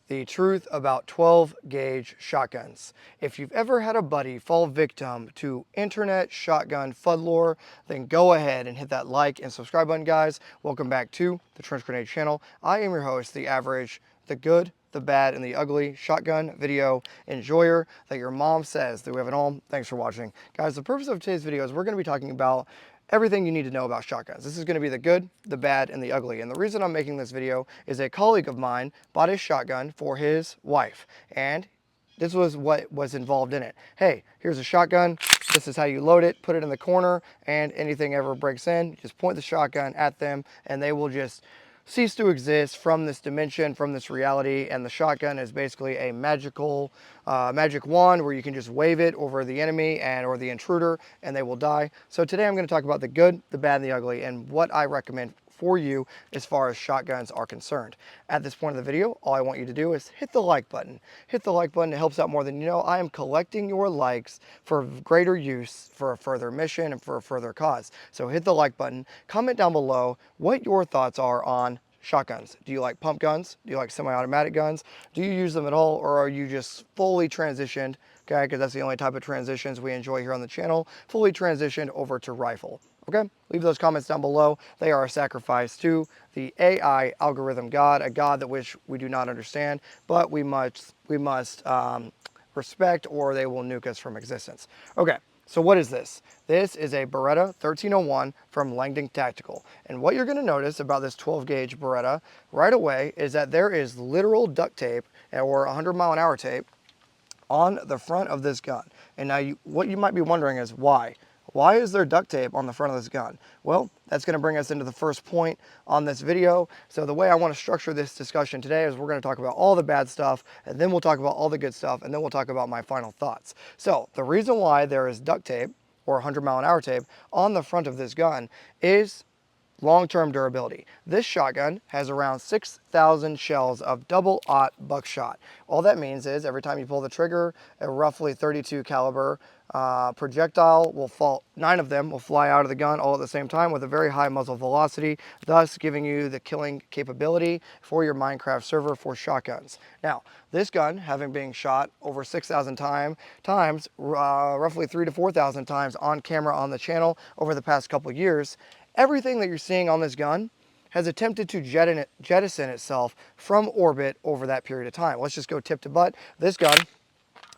The truth about 12 gauge shotguns. If you've ever had a buddy fall victim to internet shotgun FUD lore, then go ahead and hit that like and subscribe button, guys. Welcome back to the Trench Grenade channel. I am your host, the average, the good, the bad, and the ugly shotgun video enjoyer that your mom says that we have it all. Thanks for watching. Guys, the purpose of today's video is we're going to be talking about everything you need to know about shotguns. This is going to be the good, the bad, and the ugly. And the reason I'm making this video is a colleague of mine bought a shotgun for his wife. And this was what was involved in it. Hey, here's a shotgun. This is how you load it, put it in the corner, and anything ever breaks in, you just point the shotgun at them, and they will just cease to exist from this dimension, from this reality. And the shotgun is basically a magic wand where you can just wave it over the enemy or the intruder and they will die. So today I'm going to talk about the good, the bad, and the ugly, and what I recommend for you as far as shotguns are concerned. At this point of the video, all I want you to do is hit the like button. Hit the like button. It helps out more than you know. I am collecting your likes for greater use, for a further mission, and for a further cause. So hit the like button. Comment down below what your thoughts are on shotguns. Do you like pump guns? Do you like semi-automatic guns? Do you use them at all, or are you just fully transitioned? Okay, because that's the only type of transitions we enjoy here on the channel. Fully transitioned over to rifle. Okay, leave those comments down below. They are a sacrifice to the AI algorithm god, a god that which we do not understand, but we must respect, or they will nuke us from existence. Okay, so what is this? This is a Beretta 1301 from Langdon Tactical. And what you're going to notice about this 12 gauge Beretta right away is that there is literal duct tape or 100-mile-an-hour tape on the front of this gun. And now what you might be wondering is why? Why is there duct tape on the front of this gun? Well, that's going to bring us into the first point on this video. So the way I want to structure this discussion today is we're going to talk about all the bad stuff, and then we'll talk about all the good stuff, and then we'll talk about my final thoughts. So the reason why there is duct tape or 100-mile-an-hour tape on the front of this gun is long-term durability. This shotgun has around 6,000 shells of double-aught buckshot. All that means is every time you pull the trigger, a roughly 32 caliber projectile will fall. 9 of them will fly out of the gun all at the same time with a very high muzzle velocity, thus giving you the killing capability for your Minecraft server for shotguns. Now, this gun, having been shot over 6,000 times, roughly 3,000 to 4,000 times on camera on the channel over the past couple of years, everything that you're seeing on this gun has attempted to jettison itself from orbit over that period of time. Let's just go tip to butt. This gun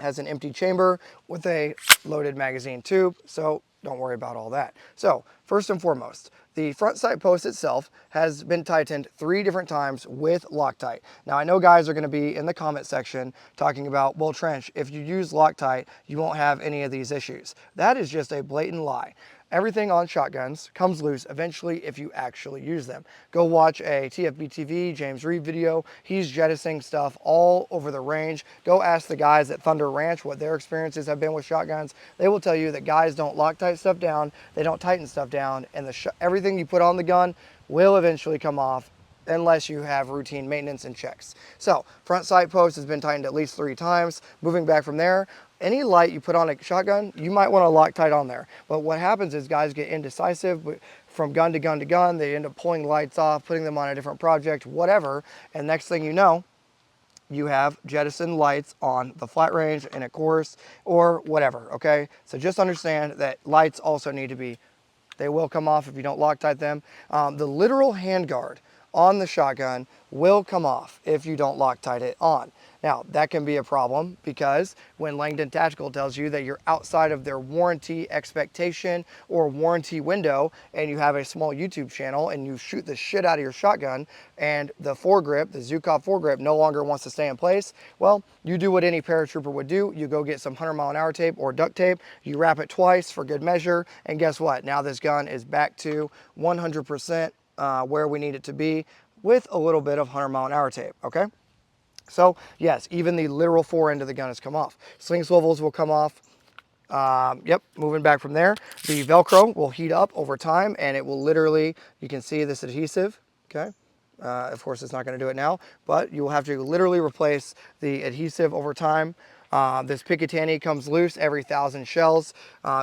has an empty chamber with a loaded magazine tube, so don't worry about all that. So first and foremost, the front sight post itself has been tightened 3 different times with Loctite. Now I know guys are going to be in the comment section talking about, well, Trench, if you use Loctite, you won't have any of these issues. That is just a blatant lie. Everything on shotguns comes loose eventually if you actually use them. Go watch a TFB TV, James Reed video. He's jettisoning stuff all over the range. Go ask the guys at Thunder Ranch what their experiences have been with shotguns. They will tell you that guys don't Loctite stuff down, they don't tighten stuff down, and everything you put on the gun will eventually come off unless you have routine maintenance and checks. So front sight post has been tightened at least 3 times. Moving back from there, any light you put on a shotgun, you might want to Loctite on there. But what happens is guys get indecisive from gun to gun to gun. They end up pulling lights off, putting them on a different project, whatever. And next thing you know, you have jettisoned lights on the flat range in a course or whatever, okay? So just understand that lights also need to be, they will come off if you don't Loctite them. The literal handguard on the shotgun will come off if you don't Loctite it on. Now, that can be a problem because when Langdon Tactical tells you that you're outside of their warranty expectation or warranty window, and you have a small YouTube channel and you shoot the shit out of your shotgun and the foregrip, the Zukov foregrip, no longer wants to stay in place, well, you do what any paratrooper would do. You go get some 100-mile-an-hour tape or duct tape, you wrap it twice for good measure, and guess what? Now this gun is back to 100% where we need it to be with a little bit of 100-mile-an-hour tape, okay? So yes, even the literal fore end of the gun has come off. Sling swivels will come off. Yep, moving back from there, the Velcro will heat up over time and it will literally, you can see this adhesive, okay? Of course, it's not going to do it now, but you will have to literally replace the adhesive over time. This Picatinny comes loose every 1,000 shells,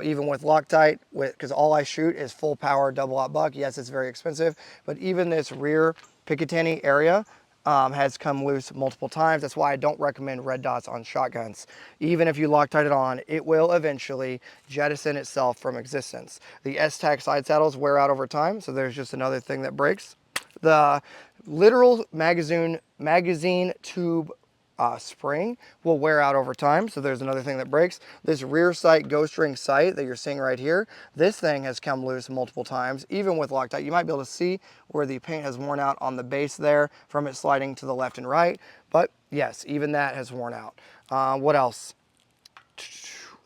even with Loctite, because all I shoot is full power double-aught buck. Yes, it's very expensive, but even this rear Picatinny area has come loose multiple times. That's why I don't recommend red dots on shotguns. Even if you Loctite it on, it will eventually jettison itself from existence. The S-Tac side saddles wear out over time, so there's just another thing that breaks. The literal magazine tube spring will wear out over time, so there's another thing that breaks. This rear sight ghost ring sight that you're seeing right here, this thing has come loose multiple times, even with Loctite. You might be able to see where the paint has worn out on the base there from it sliding to the left and right, but yes, even that has worn out. What else?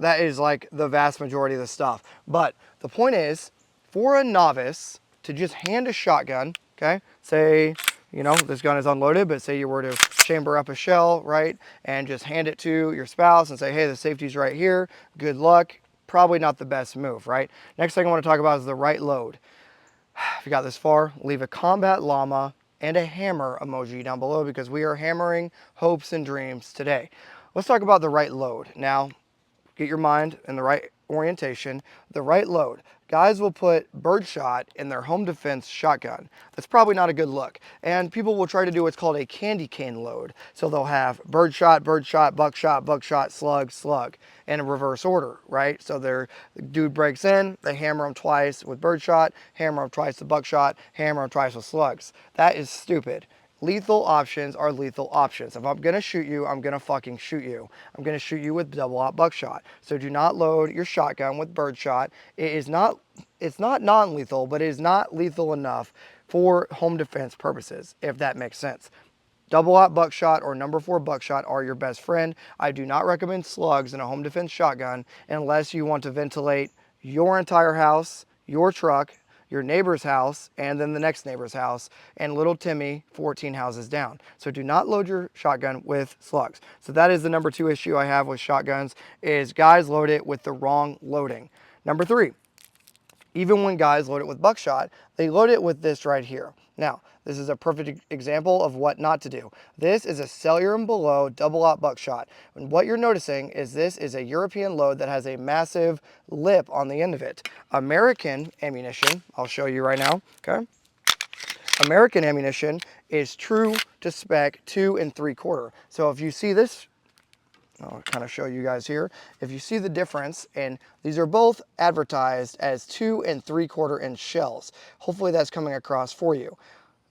That is like the vast majority of the stuff. But the point is, for a novice to just hand a shotgun, okay, say, you know, this gun is unloaded, but say you were to chamber up a shell, right, and just hand it to your spouse and say, hey, the safety's right here, good luck, probably not the best move, right? Next thing I want to talk about is the right load. If you got this far, leave a combat llama and a hammer emoji down below because we are hammering hopes and dreams today. Let's talk about the right load. Now, get your mind in the right orientation, the right load. Guys will put birdshot in their home defense shotgun. That's probably not a good look. And people will try to do what's called a candy cane load. So they'll have birdshot, birdshot, buckshot, buckshot, slug, slug in a reverse order, right? So the dude breaks in, they hammer him twice with birdshot, hammer him twice with buckshot, hammer him twice with slugs. That is stupid. Lethal options are lethal options. If I'm gonna shoot you, I'm gonna fucking shoot you. I'm gonna shoot you with double-aught buckshot. So do not load your shotgun with birdshot. It's not non-lethal, but it is not lethal enough for home defense purposes, if that makes sense. Double-aught buckshot or number 4 buckshot are your best friend. I do not recommend slugs in a home defense shotgun unless you want to ventilate your entire house, your truck, your neighbor's house, and then the next neighbor's house, and little Timmy 14 houses down. So do not load your shotgun with slugs. So that is the number 2 issue I have with shotguns, is guys load it with the wrong loading. Number 3, even when guys load it with buckshot, they load it with this right here. Now, this is a perfect example of what not to do. This is a cellular and below double-aught buckshot. And what you're noticing is this is a European load that has a massive lip on the end of it. American ammunition, I'll show you right now, okay? American ammunition is true to spec 2 3/4. So if you see this, I'll kind of show you guys here. If you see the difference, and these are both advertised as 2 3/4 inch shells. Hopefully that's coming across for you.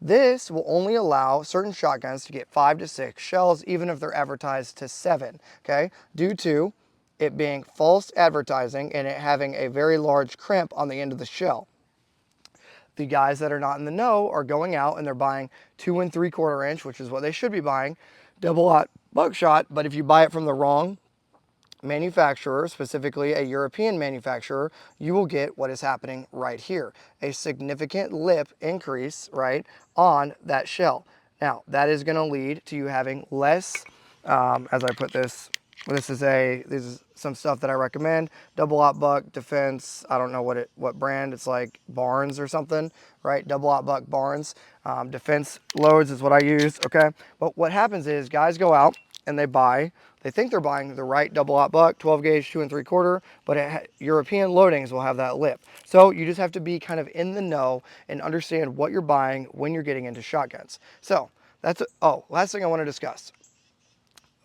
This will only allow certain shotguns to get 5 to 6 shells, even if they're advertised to 7, okay? Due to it being false advertising and it having a very large crimp on the end of the shell. The guys that are not in the know are going out and they're buying 2 3/4 inch, which is what they should be buying, double-aught buckshot, but if you buy it from the wrong manufacturer, specifically a European manufacturer, you will get what is happening right here, a significant lip increase, right, on that shell. Now, that is going to lead to you having less, as I put this, this is some stuff that I recommend. Double-aught buck defense. I don't know what brand. It's like Barnes or something, right? Double-aught buck Barnes. Defense loads is what I use. Okay, but what happens is guys go out and they think they're buying the right double-aught buck, 12 gauge, 2 3/4, but European loadings will have that lip. So you just have to be kind of in the know and understand what you're buying when you're getting into shotguns. So that's last thing I want to discuss.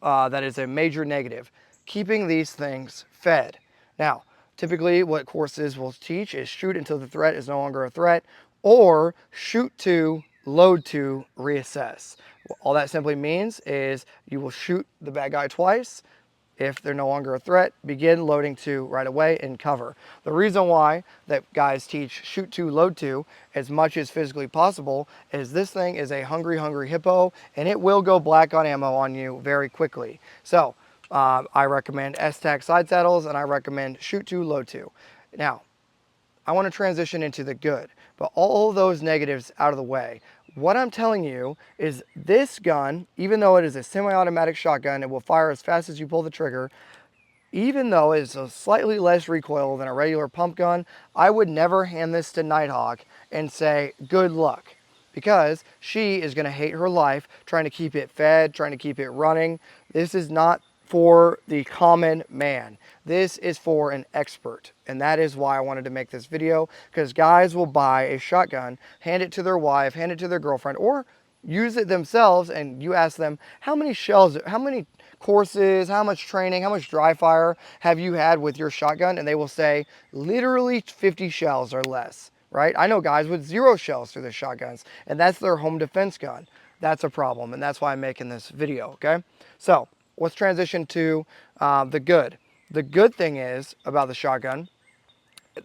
That is a major negative. Keeping these things fed. Now, typically what courses will teach is shoot until the threat is no longer a threat, or shoot to, load to, reassess. All that simply means is you will shoot the bad guy twice. If they're no longer a threat, begin loading to right away and cover. The reason why that guys teach shoot to, load to as much as physically possible is this thing is a hungry, hungry hippo, and it will go black on ammo on you very quickly. So I recommend S-Tac side saddles, and I recommend shoot to, load to. Now, I want to transition into the good, but all those negatives out of the way. What I'm telling you is this gun, even though it is a semi-automatic shotgun, it will fire as fast as you pull the trigger. Even though it's a slightly less recoil than a regular pump gun, I would never hand this to Nighthawk and say, good luck. Because she is going to hate her life trying to keep it fed, trying to keep it running. This is not for the common man. This is for an expert. And that is why I wanted to make this video, because guys will buy a shotgun, hand it to their wife, hand it to their girlfriend, or use it themselves and you ask them, how many shells, how many courses, how much training, how much dry fire have you had with your shotgun? And they will say literally 50 shells or less, right? I know guys with 0 shells through their shotguns, and that's their home defense gun. That's a problem, and that's why I'm making this video, okay? So let's transition to the good. The good thing is about the shotgun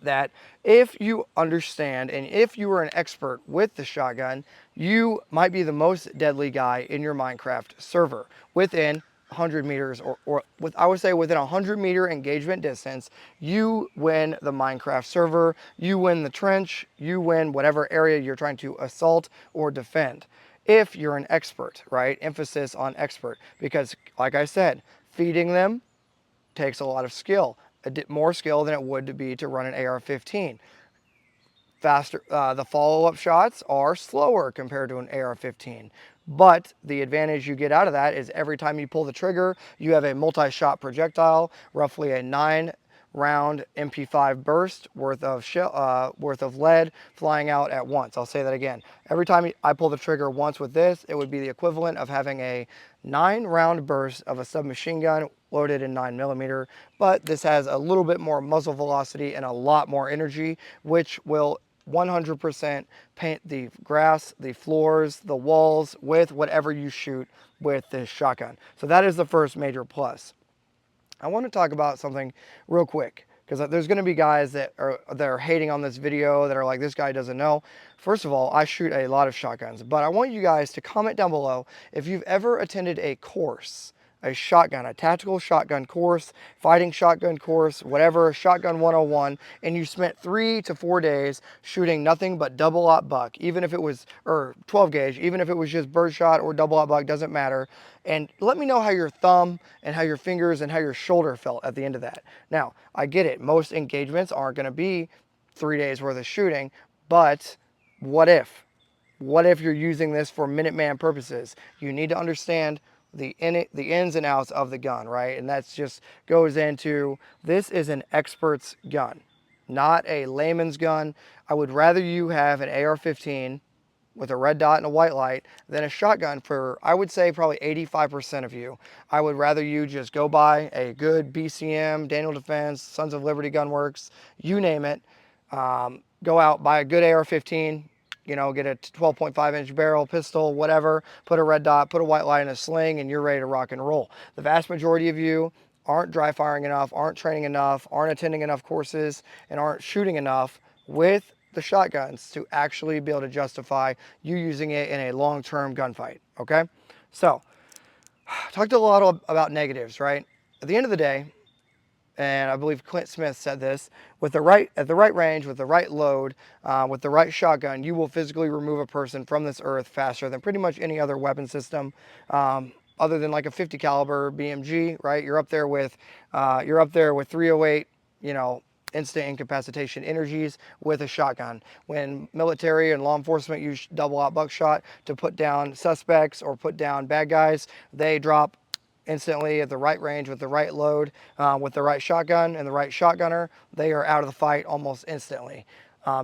that if you understand and if you are an expert with the shotgun, you might be the most deadly guy in your Minecraft server within 100 meters or with, I would say within 100-meter engagement distance. You win the Minecraft server, you win the trench, you win whatever area you're trying to assault or defend. If you're an expert, right? Emphasis on expert, because like I said, feeding them takes a lot of skill, more skill than it would to be to run an AR-15. Faster, the follow-up shots are slower compared to an AR-15. But the advantage you get out of that is every time you pull the trigger, you have a multi-shot projectile, roughly a 9-round MP5 burst worth of lead flying out at once. I'll say that again. Every time I pull the trigger once with this, it would be the equivalent of having a 9-round burst of a submachine gun loaded in 9mm, but this has a little bit more muzzle velocity and a lot more energy, which will 100% paint the grass, the floors, the walls with whatever you shoot with this shotgun. So that is the first major plus. I want to talk about something real quick, because there's going to be guys that are hating on this video, that are like, this guy doesn't know. First of all, I shoot a lot of shotguns, but I want you guys to comment down below if you've ever attended a course, a tactical shotgun course, fighting shotgun course, whatever, shotgun 101, and you spent 3 to 4 days shooting nothing but double-aught buck, even if it was, or 12 gauge, even if it was just birdshot or double-aught buck, doesn't matter. And let me know how your thumb and how your fingers and how your shoulder felt at the end of that. Now, I get it. Most engagements aren't going to be 3 days worth of shooting, but what if? What if you're using this for Minuteman purposes? You need to understand the ins and outs of the gun, right? And that's just goes into, this is an expert's gun, not a layman's gun. I would rather you have an AR-15 with a red dot and a white light than a shotgun for, I would say, probably 85% of you. I would rather you just go buy a good BCM, Daniel Defense, Sons of Liberty Gunworks, you name it. Go out, buy a good AR-15, you know, get a 12.5-inch barrel, pistol, whatever, put a red dot, put a white light in a sling, and you're ready to rock and roll. The vast majority of you aren't dry firing enough, aren't training enough, aren't attending enough courses, and aren't shooting enough with the shotguns to actually be able to justify you using it in a long-term gunfight, okay? So, talked a lot about negatives, right? At the end of the day, and I believe Clint Smith said this, at the right range, with the right load, with the right shotgun, you will physically remove a person from this earth faster than pretty much any other weapon system, other than like a 50 caliber BMG, right? You're up there with 308, you know, instant incapacitation energies with a shotgun. When military and law enforcement use double-aught buckshot to put down suspects or put down bad guys, they drop instantly at the right range with the right load, with the right shotgun and the right shotgunner. They are out of the fight almost instantly.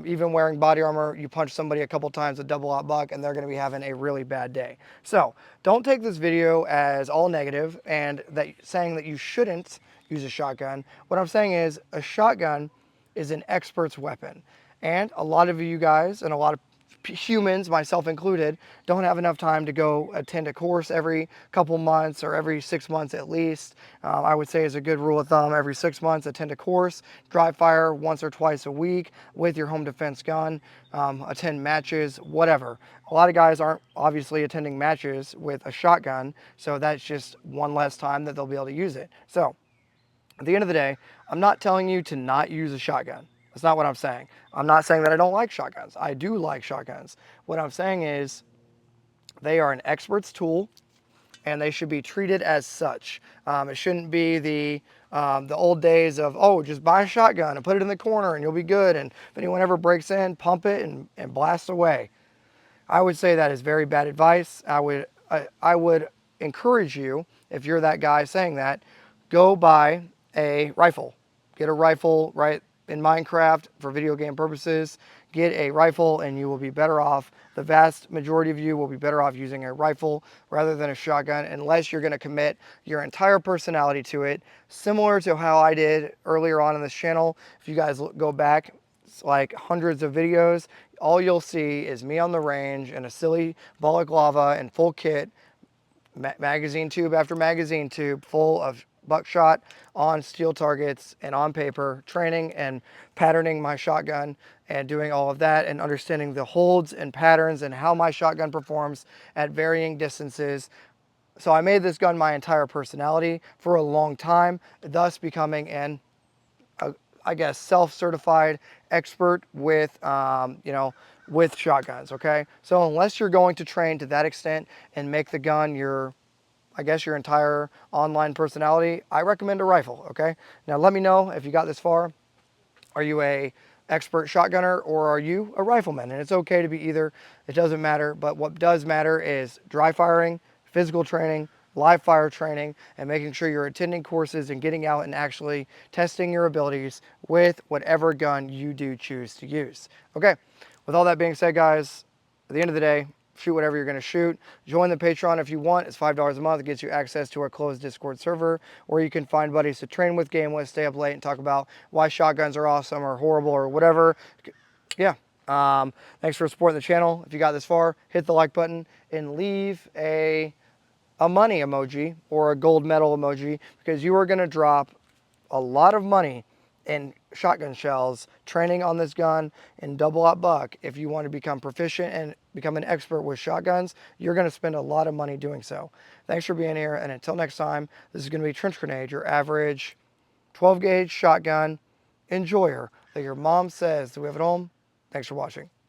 Even wearing body armor, you punch somebody a couple times with double-aught buck and they're going to be having a really bad day. So don't take this video as all negative and saying that you shouldn't use a shotgun. What I'm saying is a shotgun is an expert's weapon. And a lot of you guys and a lot of humans, myself included, don't have enough time to go attend a course every couple months or every 6 months at least. I would say, as a good rule of thumb, every 6 months attend a course, dry fire once or twice a week with your home defense gun, attend matches, whatever. A lot of guys aren't obviously attending matches with a shotgun, so that's just one less time that they'll be able to use it. So at the end of the day, I'm not telling you to not use a shotgun. That's not what I'm saying. I'm not saying that I don't like shotguns. I do like shotguns. What I'm saying is they are an expert's tool and they should be treated as such. It shouldn't be the old days of, oh, just buy a shotgun and put it in the corner and you'll be good. And if anyone ever breaks in, pump it and blast away. I would say that is very bad advice. I would encourage you, if you're that guy saying that, go buy a rifle. Get a rifle, right, in Minecraft for video game purposes. Get a rifle and you will be better off the vast majority of you will be better off using a rifle rather than a shotgun unless you're going to commit your entire personality to it, similar to how I did earlier on in this channel. If you guys go back, it's like hundreds of videos, all you'll see is me on the range in a silly balaclava and full kit, magazine tube after magazine tube full of buckshot on steel targets and on paper, training and patterning my shotgun and doing all of that and understanding the holds and patterns and how my shotgun performs at varying distances. So I made this gun my entire personality for a long time, thus becoming I guess, self-certified expert with, with shotguns, okay? So unless you're going to train to that extent and make the gun your, I guess, your entire online personality, I recommend a rifle, okay? Now let me know if you got this far. Are you a expert shotgunner or are you a rifleman? And it's okay to be either. It doesn't matter. But what does matter is dry firing, physical training, live fire training, and making sure you're attending courses and getting out and actually testing your abilities with whatever gun you do choose to use. Okay, with all that being said, guys, at the end of the day, shoot whatever you're going to shoot. Join the Patreon if you want. It's $5 a month. It gets you access to our closed Discord server where you can find buddies to train with, game with, stay up late, and talk about why shotguns are awesome or horrible or whatever. Yeah. Thanks for supporting the channel. If you got this far, hit the like button and leave a money emoji or a gold medal emoji because you are going to drop a lot of money in shotgun shells training on this gun in double aught buck. If you want to become proficient and become an expert with shotguns, you're going to spend a lot of money doing so. Thanks for being here, and until next time, this is going to be Trench Grenade, your average 12 gauge shotgun enjoyer that your mom says that we have at home. Thanks for watching.